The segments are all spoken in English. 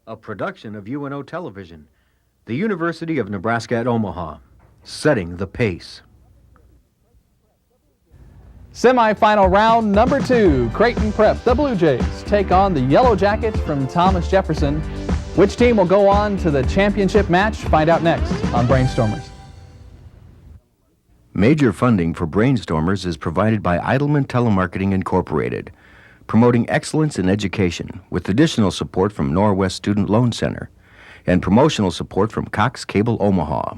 A production of UNO Television, the University of Nebraska at Omaha, setting the pace. Semi-final round number 2, Creighton Prep. The Blue Jays take on the Yellow Jackets from Thomas Jefferson. Which team will go on to the championship match? Find out next on Brianstormers. Major funding for Brianstormers is provided by Eidelman Telemarketing Incorporated, promoting excellence in education with additional support from Norwest Student Loan Center and promotional support from Cox Cable Omaha.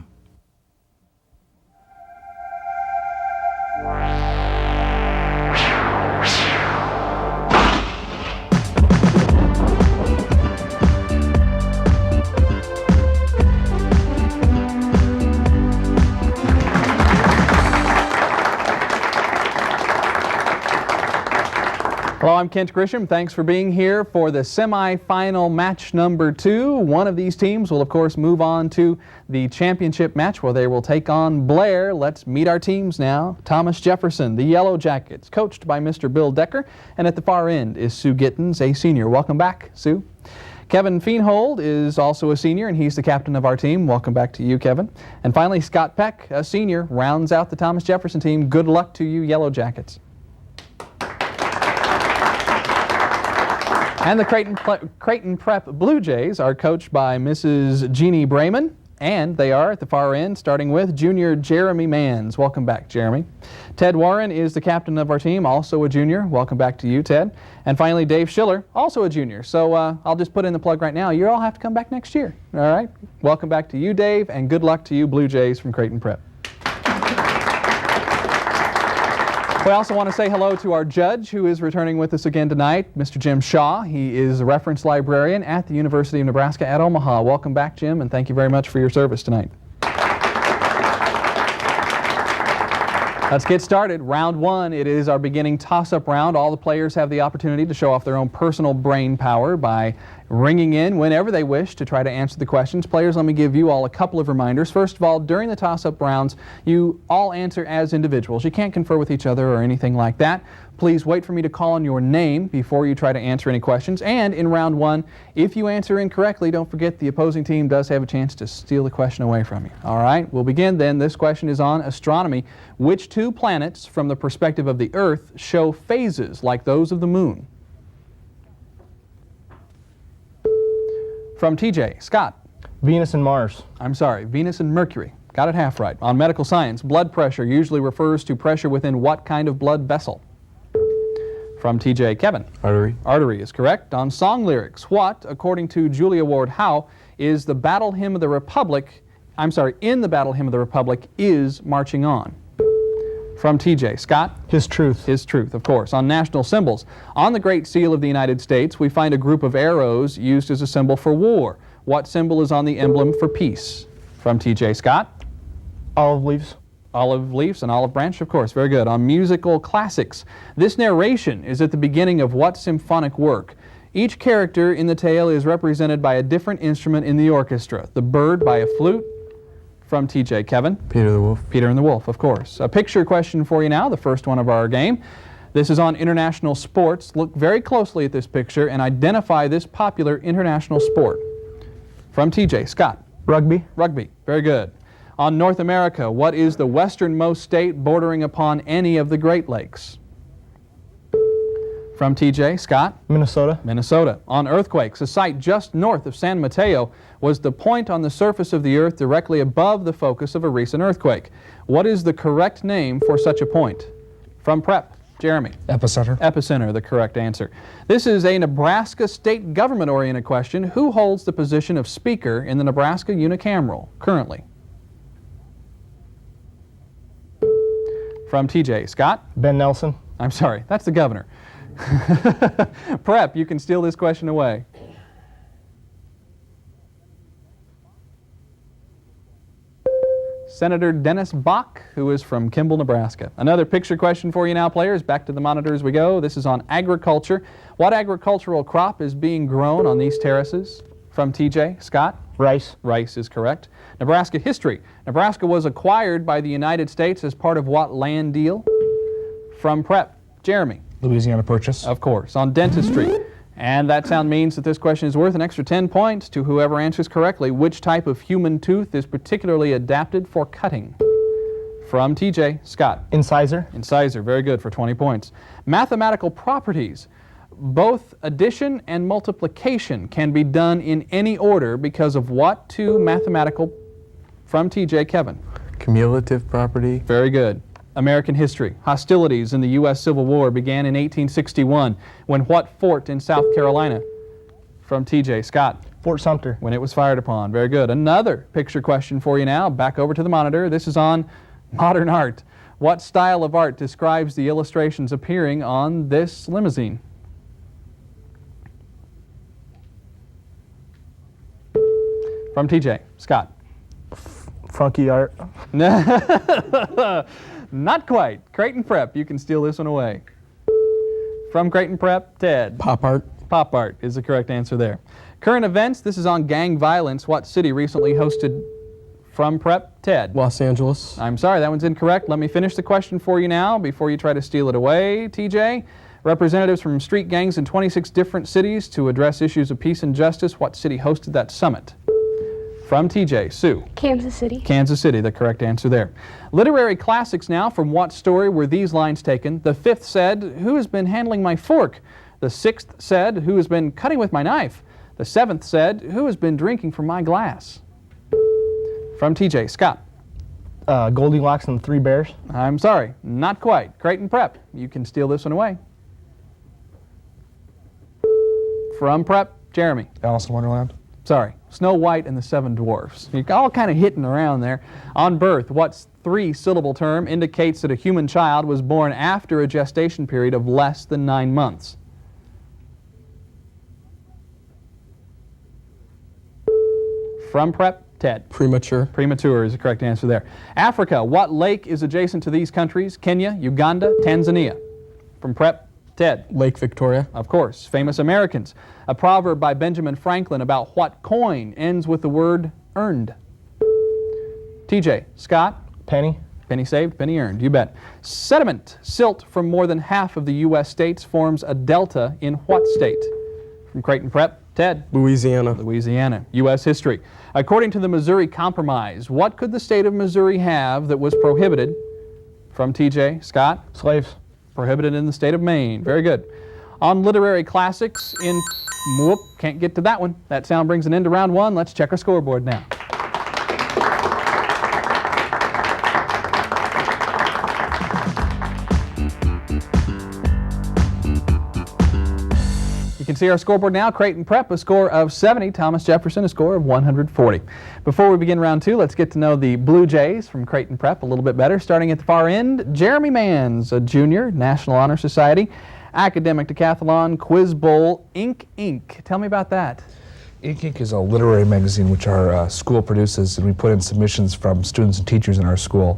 Hello, I'm Kent Grisham. Thanks for being here for the semi-final match number 2. One of these teams will, of course, move on to the championship match where they will take on Blair. Let's meet our teams now. Thomas Jefferson, the Yellow Jackets, coached by Mr. Bill Decker. And at the far end is Sue Gittens, a senior. Welcome back, Sue. Kevin Feenhold is also a senior, and he's the captain of our team. Welcome back to you, Kevin. And finally, Scott Peck, a senior, rounds out the Thomas Jefferson team. Good luck to you, Yellow Jackets. And the Creighton Prep Blue Jays are coached by Mrs. Jeannie Brayman, and they are at the far end, starting with junior Jeremy Manns. Welcome back, Jeremy. Ted Warren is the captain of our team, also a junior. Welcome back to you, Ted. And finally, Dave Schiller, also a junior. So I'll just put in the plug right now. You all have to come back next year, all right? Welcome back to you, Dave, and good luck to you, Blue Jays from Creighton Prep. We also want to say hello to our judge who is returning with us again tonight, Mr. Jim Shaw. He is a reference librarian at the University of Nebraska at Omaha. Welcome back, Jim, and thank you very much for your service tonight. Let's get started. Round 1, it is our beginning toss-up round. All the players have the opportunity to show off their own personal brain power by ringing in whenever they wish to try to answer the questions. Players, let me give you all a couple of reminders. First of all, during the toss-up rounds, you all answer as individuals. You can't confer with each other or anything like that. Please wait for me to call on your name before you try to answer any questions. And in round 1, if you answer incorrectly, don't forget the opposing team does have a chance to steal the question away from you. All right, we'll begin then. This question is on astronomy. Which 2 planets, from the perspective of the Earth, show phases like those of the Moon? From TJ, Scott. Venus and Mars. I'm sorry, Venus and Mercury. Got it half right. On medical science, blood pressure usually refers to pressure within what kind of blood vessel? From TJ, Kevin. Artery. Artery is correct. On song lyrics, what, according to Julia Ward Howe, is the Battle Hymn of the Republic, in the Battle Hymn of the Republic is Marching On? From TJ, Scott. His Truth. His Truth, of course. On national symbols, on the Great Seal of the United States, we find a group of arrows used as a symbol for war. What symbol is on the emblem for peace? From TJ, Scott. Olive leaves. Olive leaves, an olive branch, of course. Very good. On musical classics, this narration is at the beginning of what symphonic work? Each character in the tale is represented by a different instrument in the orchestra. The bird by a flute. From TJ, Kevin. Peter the Wolf. Peter and the Wolf, of course. A picture question for you now, the first one of our game. This is on international sports. Look very closely at this picture and identify this popular international sport. From TJ, Scott. Rugby. Rugby, very good. On North America, what is the westernmost state bordering upon any of the Great Lakes? From TJ, Scott. Minnesota. Minnesota. On earthquakes, a site just north of San Mateo was the point on the surface of the earth directly above the focus of a recent earthquake. What is the correct name for such a point? From Prep, Jeremy. Epicenter. Epicenter, the correct answer. This is a Nebraska state government-oriented question. Who holds the position of Speaker in the Nebraska unicameral currently? From TJ, Scott. Ben Nelson. I'm sorry, that's the governor. Prep, you can steal this question away. Senator Dennis Bach, who is from Kimball, Nebraska. Another picture question for you now, players. Back to the monitors we go. This is on agriculture. What agricultural crop is being grown on these terraces? From TJ, Scott. Rice. Rice is correct. Nebraska history. Nebraska was acquired by the United States as part of what land deal? From Prep, Jeremy. Louisiana Purchase. Of course. On dentistry, And that sound means that this question is worth an extra 10 points to whoever answers correctly. Which type of human tooth is particularly adapted for cutting? From TJ, Scott. Incisor. Incisor, very good for 20 points. Mathematical properties. Both addition and multiplication can be done in any order because of what two mathematical? From TJ, Kevin. Cumulative property. Very good. American history. Hostilities in the U.S. Civil War began in 1861 when what fort in South Carolina? From TJ, Scott. Fort Sumter. When it was fired upon. Very good. Another picture question for you now. Back over to the monitor. This is on modern art. What style of art describes the illustrations appearing on this limousine? From TJ, Scott. Funky art. Not quite. Creighton Prep, you can steal this one away. From Creighton Prep, Ted. Pop art. Pop art is the correct answer there. Current events, this is on gang violence. What city recently hosted? From Prep, Ted. Los Angeles. I'm sorry, that one's incorrect. Let me finish the question for you now before you try to steal it away, TJ. Representatives from street gangs in 26 different cities to address issues of peace and justice. What city hosted that summit? From TJ, Sue. Kansas City. Kansas City, the correct answer there. Literary classics now. From what story were these lines taken? The fifth said, "Who has been handling my fork?" The sixth said, "Who has been cutting with my knife?" The seventh said, "Who has been drinking from my glass?" From TJ, Scott. Goldilocks and the Three Bears. I'm sorry, not quite. Creighton Prep, you can steal this one away. From Prep, Jeremy. Alice in Wonderland. Sorry, Snow White and the Seven Dwarfs. You're all kind of hitting around there. On birth, what three-syllable term indicates that a human child was born after a gestation period of less than 9 months? From Prep, Ted. Premature. Premature is the correct answer there. Africa, what lake is adjacent to these countries? Kenya, Uganda, Tanzania. From Prep, Ted. Lake Victoria. Of course. Famous Americans. A proverb by Benjamin Franklin about what coin ends with the word earned? TJ, Scott. Penny. Penny saved, penny earned, you bet. Sediment, silt from more than half of the U.S. states forms a delta in what state? From Creighton Prep, Ted. Louisiana. Louisiana. U.S. history. According to the Missouri Compromise, what could the state of Missouri have that was prohibited? From TJ, Scott. Slaves. Prohibited in the state of Maine. Very good. On literary classics in... Whoop, can't get to that one. That sound brings an end to round one. Let's check our scoreboard now. You can see our scoreboard now. Creighton Prep, a score of 70. Thomas Jefferson, a score of 140. Before we begin round two, let's get to know the Blue Jays from Creighton Prep a little bit better. Starting at the far end, Jeremy Manns, a junior, National Honor Society, academic decathlon, quiz bowl, Ink Inc. Tell me about that. Ink Inc. is a literary magazine which our school produces, and we put in submissions from students and teachers in our school.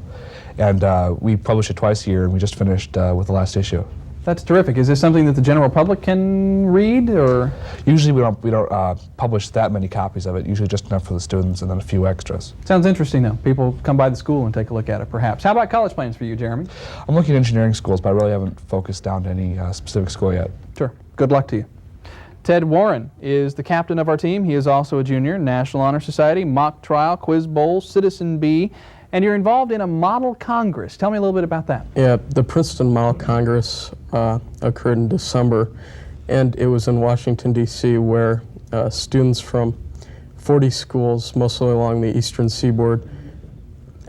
And we publish it twice a year, and we just finished with the last issue. That's terrific. Is this something that the general public can read, or? Usually we don't publish that many copies of it, usually just enough for the students and then a few extras. Sounds interesting, though. People come by the school and take a look at it, perhaps. How about college plans for you, Jeremy? I'm looking at engineering schools, but I really haven't focused down to any specific school yet. Sure. Good luck to you. Ted Warren is the captain of our team. He is also a junior, National Honor Society, mock trial, quiz bowl, Citizen B, and you're involved in a model congress. Tell me a little bit about that. Yeah, the Princeton Model Congress occurred in December, and it was in Washington, D.C., where students from 40 schools, mostly along the eastern seaboard,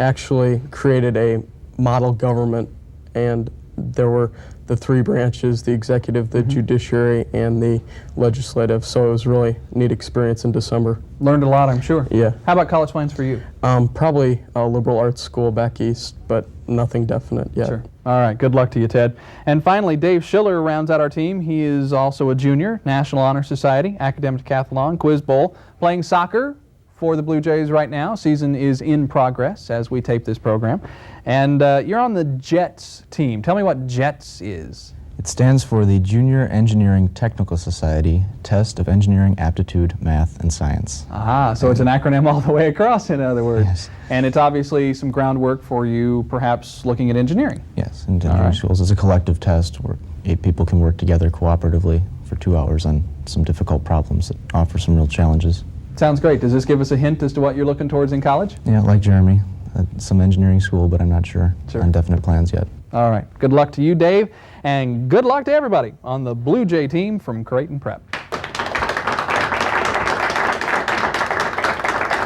actually created a model government, and there were the three branches, the executive, the judiciary, and the legislative. So it was really a neat experience in December. Learned a lot, I'm sure. Yeah. How about college plans for you? Probably a liberal arts school back east, but nothing definite yet. Sure. All right, good luck to you, Ted. And finally, Dave Schiller rounds out our team. He is also a junior, National Honor Society, academic decathlon, quiz bowl, playing soccer for the Blue Jays right now. Season is in progress as we tape this program. And you're on the JETS team. Tell me what JETS is. It stands for the Junior Engineering Technical Society Test of Engineering Aptitude, Math, and Science. Ah, so it's an acronym all the way across, in other words. Yes. And it's obviously some groundwork for you perhaps looking at engineering. Yes, in engineering schools. It's a collective test where 8 people can work together cooperatively for 2 hours on some difficult problems that offer some real challenges. Sounds great. Does this give us a hint as to what you're looking towards in college? Yeah, like Jeremy, some engineering school, but I'm not sure on definite plans yet. All right. Good luck to you, Dave, and good luck to everybody on the Blue Jay team from Creighton Prep.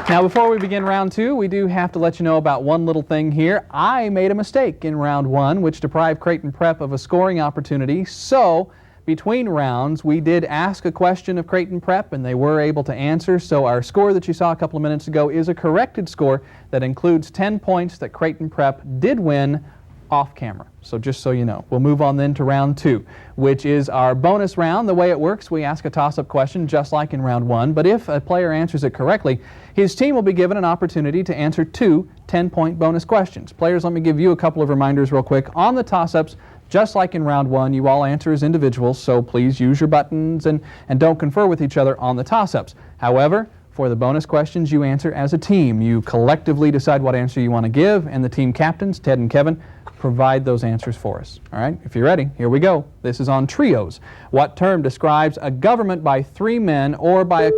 Now, before we begin round 2, we do have to let you know about one little thing here. I made a mistake in round 1, which deprived Creighton Prep of a scoring opportunity. So, between rounds, we did ask a question of Creighton Prep, and they were able to answer. So our score that you saw a couple of minutes ago is a corrected score that includes 10 points that Creighton Prep did win off camera. So just so you know. We'll move on then to round 2, which is our bonus round. The way it works, we ask a toss-up question just like in round 1, but if a player answers it correctly, his team will be given an opportunity to answer 2 10-point bonus questions. Players, let me give you a couple of reminders real quick. On the toss-ups, just like in round 1, you all answer as individuals, so please use your buttons and don't confer with each other on the toss-ups. However, for the bonus questions, you answer as a team. You collectively decide what answer you want to give, and the team captains, Ted and Kevin, provide those answers for us. All right, if you're ready, here we go. This is on trios. What term describes a government by 3 men or by a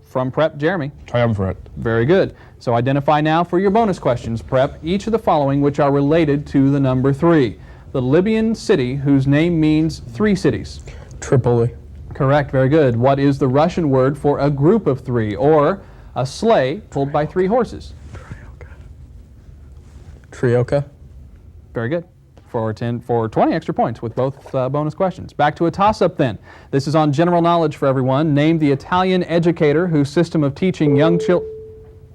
From Prep, Jeremy. Triumvirate. Very good. So identify now for your bonus questions, Prep, each of the following which are related to the number 3. The Libyan city whose name means 3 cities. Tripoli. Correct, very good. What is the Russian word for a group of 3 or a sleigh pulled by 3 horses? Trioka. Very good. For 20 extra points with both bonus questions. Back to a toss-up then. This is on general knowledge for everyone. Name the Italian educator whose system of teaching young children.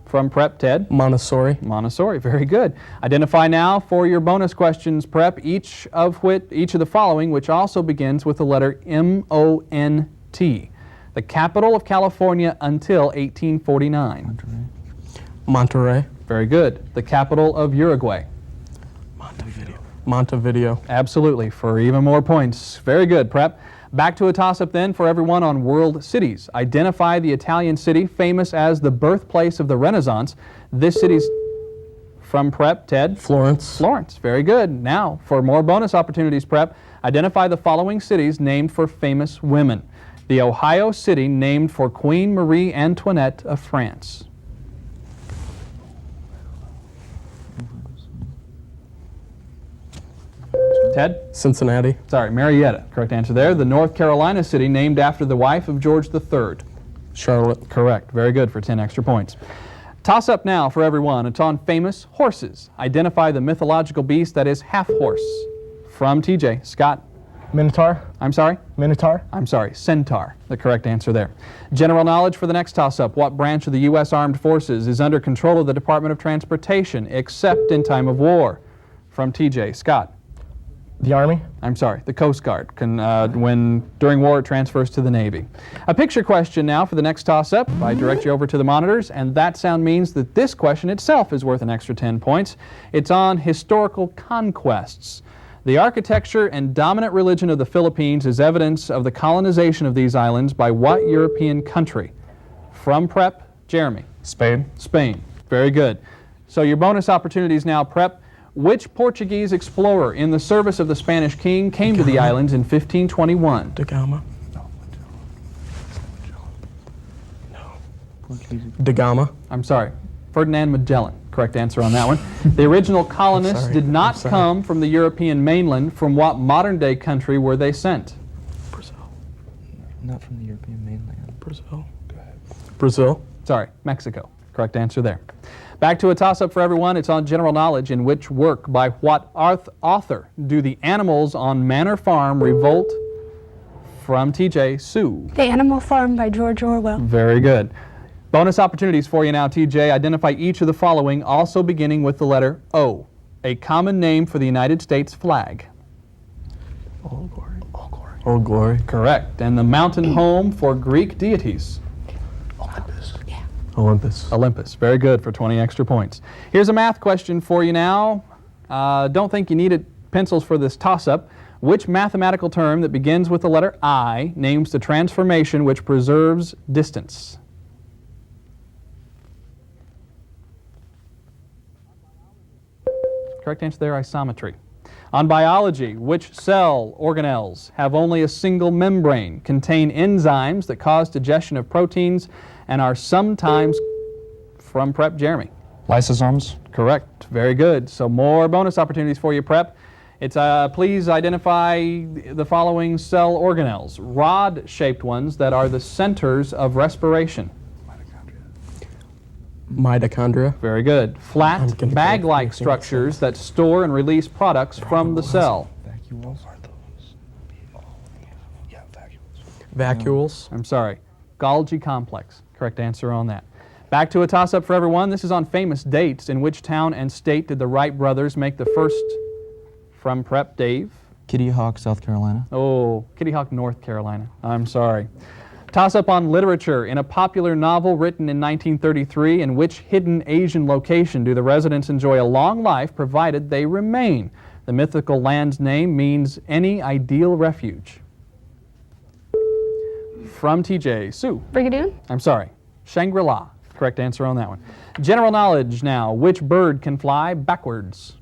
From Prep, Ted. Montessori. Montessori, very good. Identify now for your bonus questions, Prep, each of the following, which also begins with the letter M-O-N-T. The capital of California until 1849. Monterey. Very good. The capital of Uruguay. Montevideo. Absolutely, for even more points. Very good, Prep. Back to a toss-up then for everyone on world cities. Identify the Italian city famous as the birthplace of the Renaissance. This city's from Prep, Ted. Florence. Florence, very good. Now, for more bonus opportunities, Prep, identify the following cities named for famous women. The Ohio city named for Queen Marie Antoinette of France. Ted? Cincinnati. Sorry, Marietta. Correct answer there. The North Carolina city named after the wife of George III. Charlotte. Correct. Very good for 10 extra points. Toss up now for everyone. It's on famous horses. Identify the mythological beast that is half horse. From TJ. Scott. Minotaur. I'm sorry? Minotaur. I'm sorry. Centaur. The correct answer there. General knowledge for the next toss-up. What branch of the U.S. Armed Forces is under control of the Department of Transportation except in time of war? From TJ. Scott. The Army. I'm sorry, the Coast Guard. When during war it transfers to the Navy. A picture question now for the next toss-up. I direct you over to the monitors, and that sound means that this question itself is worth an extra 10 points. It's on historical conquests. The architecture and dominant religion of the Philippines is evidence of the colonization of these islands by what European country? From Prep, Jeremy. Spain. Spain. Very good. So your bonus opportunities now, Prep. Which Portuguese explorer in the service of the Spanish king came to the islands in 1521? Da Gama. Da Gama. I'm sorry, Ferdinand Magellan. Correct answer on that one. The original colonists did not come from the European mainland. From what modern-day country were they sent? Brazil. Not from the European mainland. Brazil. Go ahead. Brazil. Sorry, Mexico. Correct answer there. Back to a toss-up for everyone. It's on general knowledge. In which work by what author do the animals on Manor Farm revolt? From TJ, Sue. The Animal Farm by George Orwell. Very good. Bonus opportunities for you now, TJ. Identify each of the following, also beginning with the letter O. A common name for the United States flag. Old Glory. Old Glory. Old Glory. Correct. And the mountain home for Greek deities. Olympus. Olympus. Very good for 20 extra points. Here's a math question for you now. Don't think you needed pencils for this toss-up. Which mathematical term that begins with the letter I names the transformation which preserves distance? Correct answer there, isometry. On biology, which cell organelles have only a single membrane, contain enzymes that cause digestion of proteins, and are sometimes from Prep Jeremy? Lysosomes. Correct. Very good. So more bonus opportunities for you, Prep. It's please identify the following cell organelles, rod-shaped ones that are the centers of respiration. Mitochondria. Very good. Flat, I'm gonna go bag-like with anything that structures says- that store and release products from the cell. Vacuoles. I'm sorry. Golgi complex. Correct answer on that. Back to a toss-up for everyone. This is on famous dates. In which town and state did the Wright brothers make the first from Prep? Dave? Kitty Hawk, South Carolina. Oh, Kitty Hawk, North Carolina. I'm sorry. Toss-up on literature. In a popular novel written in 1933, in which hidden Asian location do the residents enjoy a long life provided they remain? The mythical land's name means any ideal refuge. From TJ, Sue. Brigadoon? I'm sorry. Shangri-La. Correct answer on that one. General knowledge now. Which bird can fly backwards?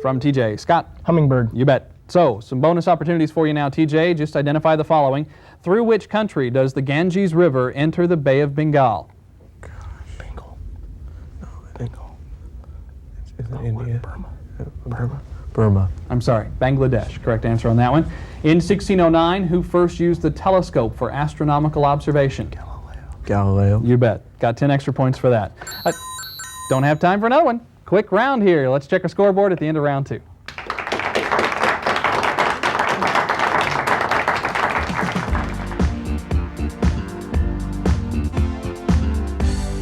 From TJ. Scott. Hummingbird. You bet. So, some bonus opportunities for you now, TJ. Just identify the following. Through which country does the Ganges River enter the Bay of Bengal? Bengal. No, Bengal. Is it India? Burma. Burma. I'm sorry, Bangladesh. Correct answer on that one. In 1609, who first used the telescope for astronomical observation? Galileo. You bet. Got 10 extra points for that. Don't have time for another one. Quick round here. Let's check our scoreboard at the end of round 2.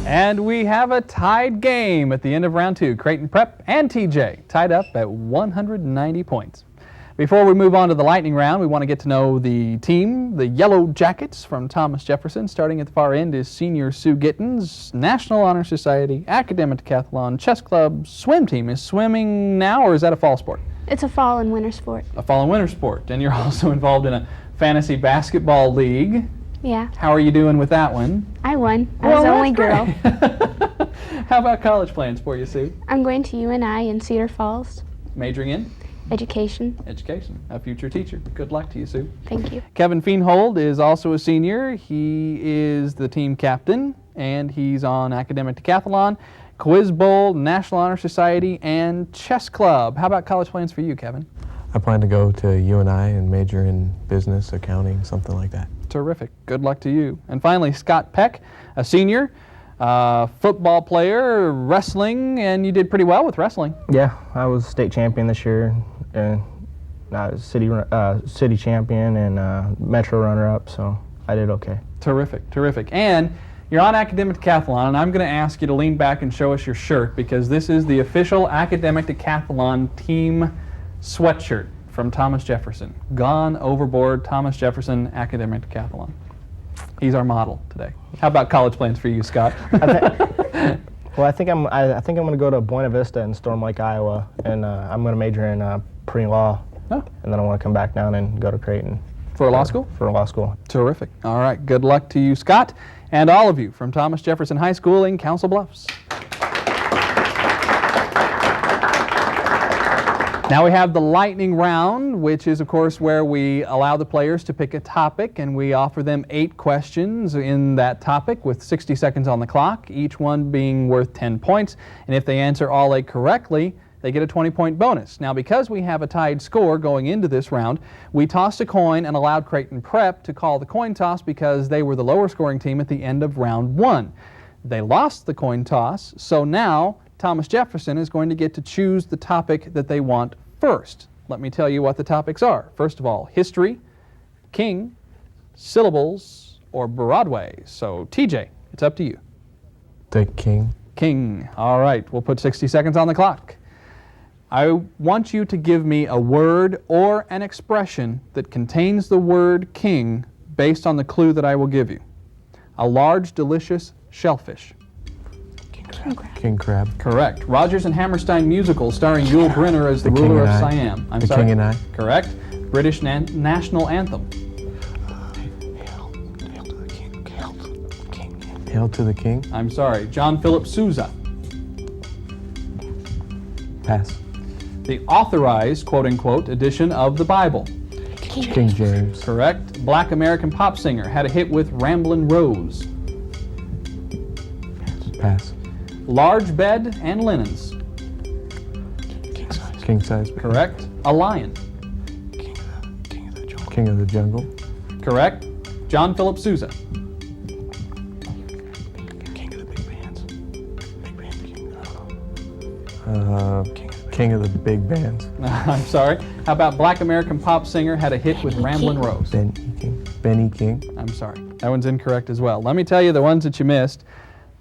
And we have a tied game at the end of round 2. Creighton Prep and TJ tied up at 190 points. Before we move on to the lightning round, we want to get to know the team, the Yellow Jackets from Thomas Jefferson. Starting at the far end is senior Sue Gittens, National Honor Society, Academic Decathlon, Chess Club, swim team. Is swimming now, or is that a fall sport? It's a fall and winter sport. A fall and winter sport. And you're also involved in a fantasy basketball league. Yeah, How are you doing with that one? I won. I was the only girl. How about college plans for you, Sue? I'm going to UNI in Cedar Falls. Majoring in? Education. Education. A future teacher. Good luck to you, Sue. Thank you. Kevin Feenhold is also a senior. He is the team captain, and he's on Academic Decathlon, Quiz Bowl, National Honor Society, and Chess Club. How about college plans for you, Kevin? I plan to go to UNI and major in business, accounting, something like that. Terrific. Good luck to you. And finally, Scott Peck, a senior, football player, wrestling, and you did pretty well with wrestling. Yeah, I was state champion this year, and I was city champion and metro runner-up, so I did okay. Terrific, terrific. And you're on Academic Decathlon, and I'm going to ask you to lean back and show us your shirt, because this is the official Academic Decathlon team sweatshirt from Thomas Jefferson. Gone overboard, Thomas Jefferson Academic Decathlon. He's our model today. How about college plans for you, Scott? Well, I think I'm going to go to Buena Vista in Storm Lake, Iowa, and I'm going to major in pre-law, Oh, and then I want to come back down and go to Creighton for law school? for law school. Terrific. All right, good luck to you, Scott, and all of you from Thomas Jefferson High School in Council Bluffs. Now we have the lightning round, which is, of course, where we allow the players to pick a topic, and we offer them 8 questions in that topic with 60 seconds on the clock, each one being worth 10 points. And if they answer all 8 correctly, they get a 20-point bonus. Now, because we have a tied score going into this round, we tossed a coin and allowed Creighton Prep to call the coin toss because they were the lower scoring team at the end of round 1. They lost the coin toss, so now Thomas Jefferson is going to get to choose the topic that they want first. Let me tell you what the topics are. First of all, history, king, syllables, or Broadway. So, TJ, it's up to you. The king. King. All right, we'll put 60 seconds on the clock. I want you to give me a word or an expression that contains the word king based on the clue that I will give you. A large, delicious shellfish. King crab. Correct. Rodgers and Hammerstein musical starring Yul Brynner as the The King ruler of and I. Siam. I'm The sorry. King and I. Correct. British national anthem. Hail to the king. Hail to the king. Hail to the king. I'm sorry. John Philip Sousa. Pass. The authorized, quote-unquote, edition of the Bible. King James. Correct. Black American pop singer had a hit with Ramblin' Rose. Pass. Large bed and linens. King size. Correct. A lion. King of the Jungle. Correct. John Philip Sousa. King of the Big Bands. I'm sorry. How about Black American pop singer had a hit with Ramblin' Rose? Benny King. I'm sorry. That one's incorrect as well. Let me tell you the ones that you missed.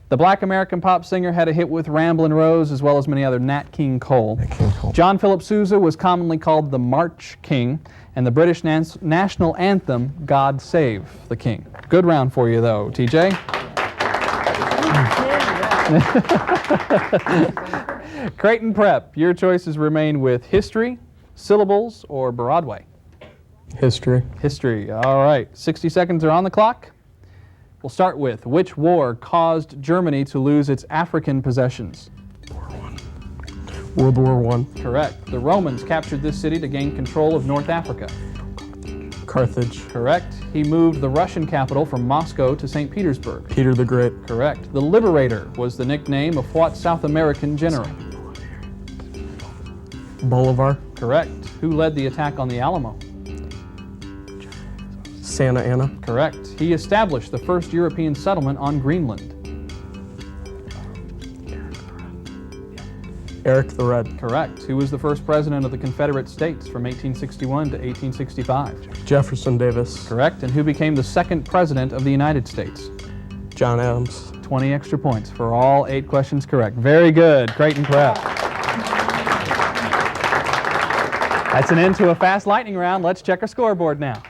The Black American pop singer had a hit with Ramblin' Rose as well as many other Nat King Cole. Nat King Cole. John Philip Sousa was commonly called the March King, and the British national anthem, God Save the King. Good round for you though, TJ. Creighton Prep, your choices remain with history, syllables, or Broadway. History. History, all right. 60 seconds are on the clock. We'll start with, which war caused Germany to lose its African possessions? World War I. Correct. The Romans captured this city to gain control of North Africa. Carthage. Correct. He moved the Russian capital from Moscow to St. Petersburg. Peter the Great. Correct. The Liberator was the nickname of what South American general? Bolivar. Correct. Who led the attack on the Alamo? Santa Anna. Correct. He established the first European settlement on Greenland. Eric the Red. Correct. Who was the first president of the Confederate States from 1861 to 1865? Jefferson Davis. Correct. And who became the second president of the United States? John Adams. 20 extra points for all 8 questions correct. Very good, Creighton Prep. That's an end to a fast lightning round. Let's check our scoreboard now.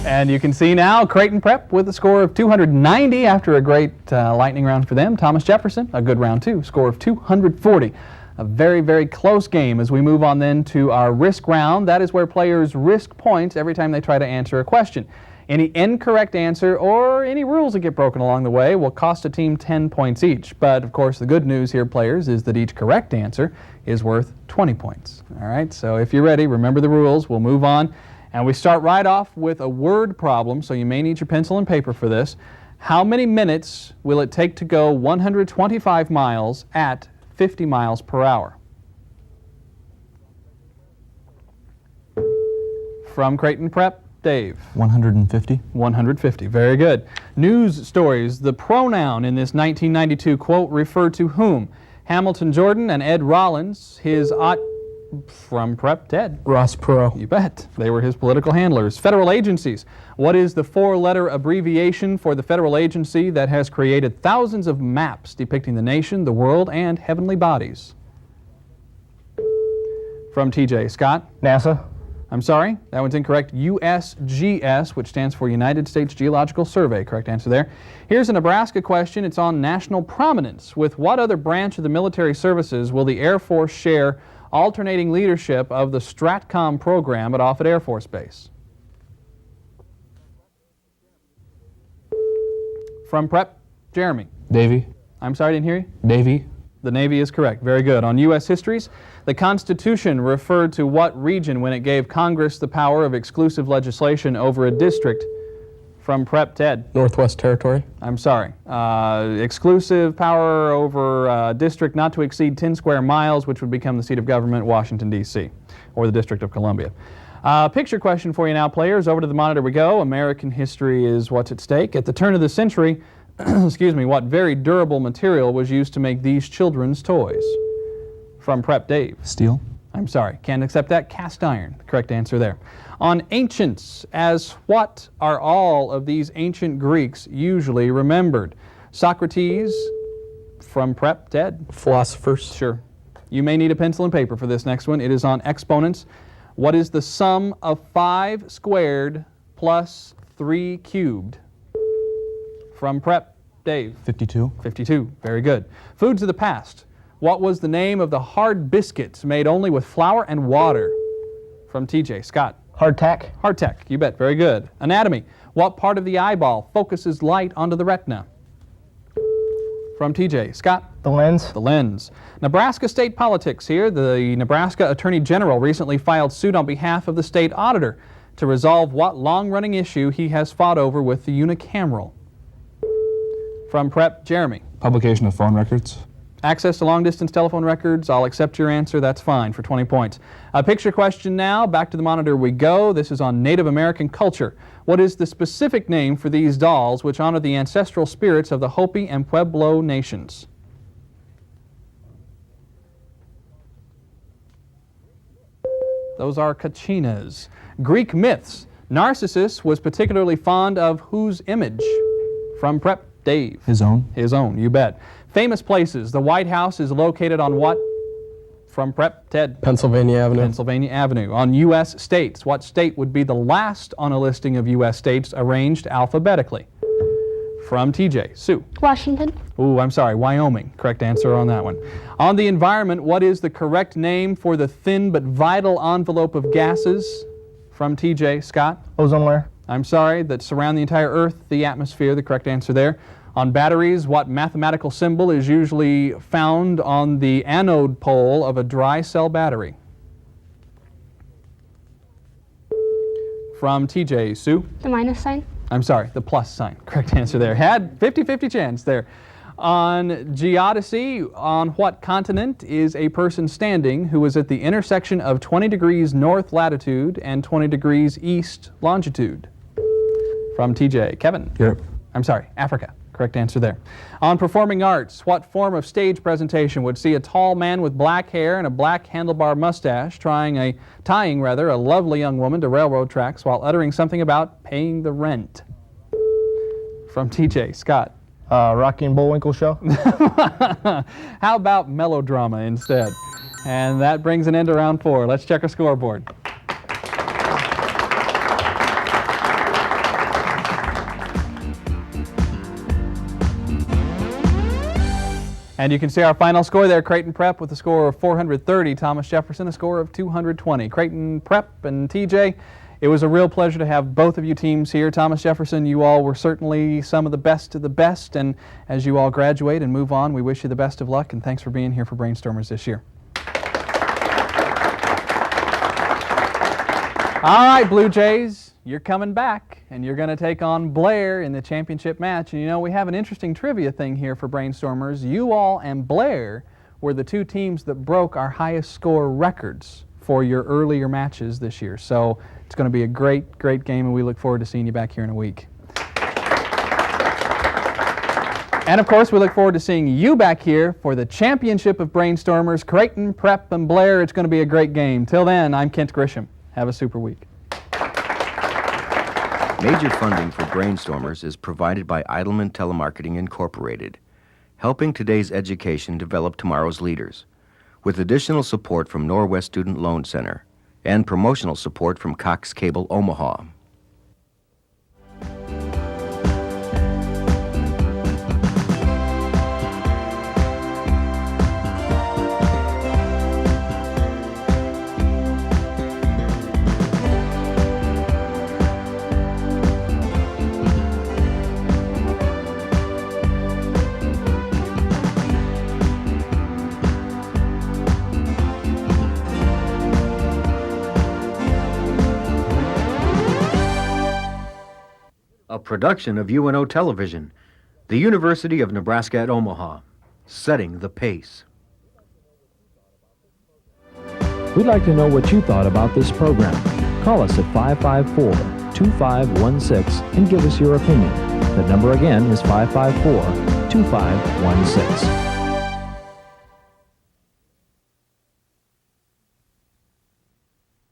And you can see now Creighton Prep with a score of 290 after a great lightning round for them. Thomas Jefferson, a good round too, score of 240. A very, very close game as we move on then to our risk round. That is where players risk points every time they try to answer a question. Any incorrect answer or any rules that get broken along the way will cost a team 10 points each. But of course the good news here, players, is that each correct answer is worth 20 points. All right, so if you're ready, remember the rules. We'll move on. And we start right off with a word problem, so you may need your pencil and paper for this. How many minutes will it take to go 125 miles at 50 miles per hour? From Creighton Prep, Dave. 150. 150, very good. News stories. The pronoun in this 1992 quote referred to whom? Hamilton Jordan and Ed Rollins, his from Prep, Ted. Ross Perot. You bet. They were his political handlers. Federal agencies. What is the 4-letter abbreviation for the federal agency that has created thousands of maps depicting the nation, the world, and heavenly bodies? From TJ. Scott? NASA. I'm sorry, that one's incorrect. USGS, which stands for United States Geological Survey. Correct answer there. Here's a Nebraska question. It's on national prominence. With what other branch of the military services will the Air Force share alternating leadership of the STRATCOM program at Offutt Air Force Base? From Prep, Jeremy. Navy. I'm sorry, I didn't hear you. Navy. The Navy is correct. Very good. On U.S. histories, the Constitution referred to what region when it gave Congress the power of exclusive legislation over a district? From Prep, Ted. Northwest Territory. I'm sorry. Exclusive power over a district not to exceed 10 square miles, which would become the seat of government, Washington, D.C., or the District of Columbia. Picture question for you now, players. Over to the monitor we go. American history is what's at stake. At the turn of the century, excuse me, what very durable material was used to make these children's toys? From Prep, Dave. Steel. I'm sorry, can't accept that. Cast iron. Correct answer there. On ancients, as what are all of these ancient Greeks usually remembered? Socrates. From Prep, Ted. Philosophers. Sure. You may need a pencil and paper for this next one. It is on exponents. What is the sum of 5 squared plus 3 cubed? From Prep, Dave. 52. 52. Very good. Foods of the past. What was the name of the hard biscuits made only with flour and water? From TJ. Scott. Hardtack. Hardtack. You bet. Very good. Anatomy. What part of the eyeball focuses light onto the retina? From TJ. Scott? The lens. The lens. Nebraska state politics here. The Nebraska Attorney General recently filed suit on behalf of the state auditor to resolve what long-running issue he has fought over with the unicameral. From Prep, Jeremy. Publication of phone records. Access to long-distance telephone records. I'll accept your answer. That's fine for 20 points. A picture question now. Back to the monitor we go. This is on Native American culture. What is the specific name for these dolls which honor the ancestral spirits of the Hopi and Pueblo nations? Those are kachinas. Greek myths. Narcissus was particularly fond of whose image? From Prep, Dave. His own. His own, you bet. Famous places. The White House is located on what? From Prep, Ted. Pennsylvania Avenue. Pennsylvania Avenue. On U.S. states, what state would be the last on a listing of U.S. states arranged alphabetically? From TJ. Sue. Washington. Ooh, I'm sorry, Wyoming. Correct answer on that one. On the environment, what is the correct name for the thin but vital envelope of gases? From TJ. Scott. Ozone layer. I'm sorry, that surround the entire Earth, the atmosphere, the correct answer there. On batteries, what mathematical symbol is usually found on the anode pole of a dry cell battery? From TJ. Sue. The minus sign. I'm sorry, the plus sign. Correct answer there. Had 50-50 chance there. On geodesy, on what continent is a person standing who is at the intersection of 20 degrees north latitude and 20 degrees east longitude? From TJ. Kevin. Europe. I'm sorry, Africa. Correct answer there. On performing arts, what form of stage presentation would see a tall man with black hair and a black handlebar mustache tying a lovely young woman to railroad tracks while uttering something about paying the rent? From TJ. Scott. Rocky and Bullwinkle show. How about melodrama instead? And that brings an end to round 4. Let's check our scoreboard. And you can see our final score there. Creighton Prep with a score of 430. Thomas Jefferson a score of 220. Creighton Prep and TJ, it was a real pleasure to have both of you teams here. Thomas Jefferson, you all were certainly some of the best of the best. And as you all graduate and move on, we wish you the best of luck. And thanks for being here for Brianstormers this year. All right, Blue Jays, you're coming back, and you're going to take on Blair in the championship match. And you know, we have an interesting trivia thing here for Brianstormers. You all and Blair were the two teams that broke our highest score records for your earlier matches this year. So it's going to be a great, great game, and we look forward to seeing you back here in a week. And of course, we look forward to seeing you back here for the championship of Brianstormers, Creighton, Prep, and Blair. It's going to be a great game. Till then, I'm Kent Grisham. Have a super week. Major funding for Brianstormers is provided by Eidelman Telemarketing Incorporated, helping today's education develop tomorrow's leaders, with additional support from Norwest Student Loan Center and promotional support from Cox Cable Omaha. A production of UNO Television, the University of Nebraska at Omaha, setting the pace. We'd like to know what you thought about this program. Call us at 554-2516 and give us your opinion. The number again is 554-2516.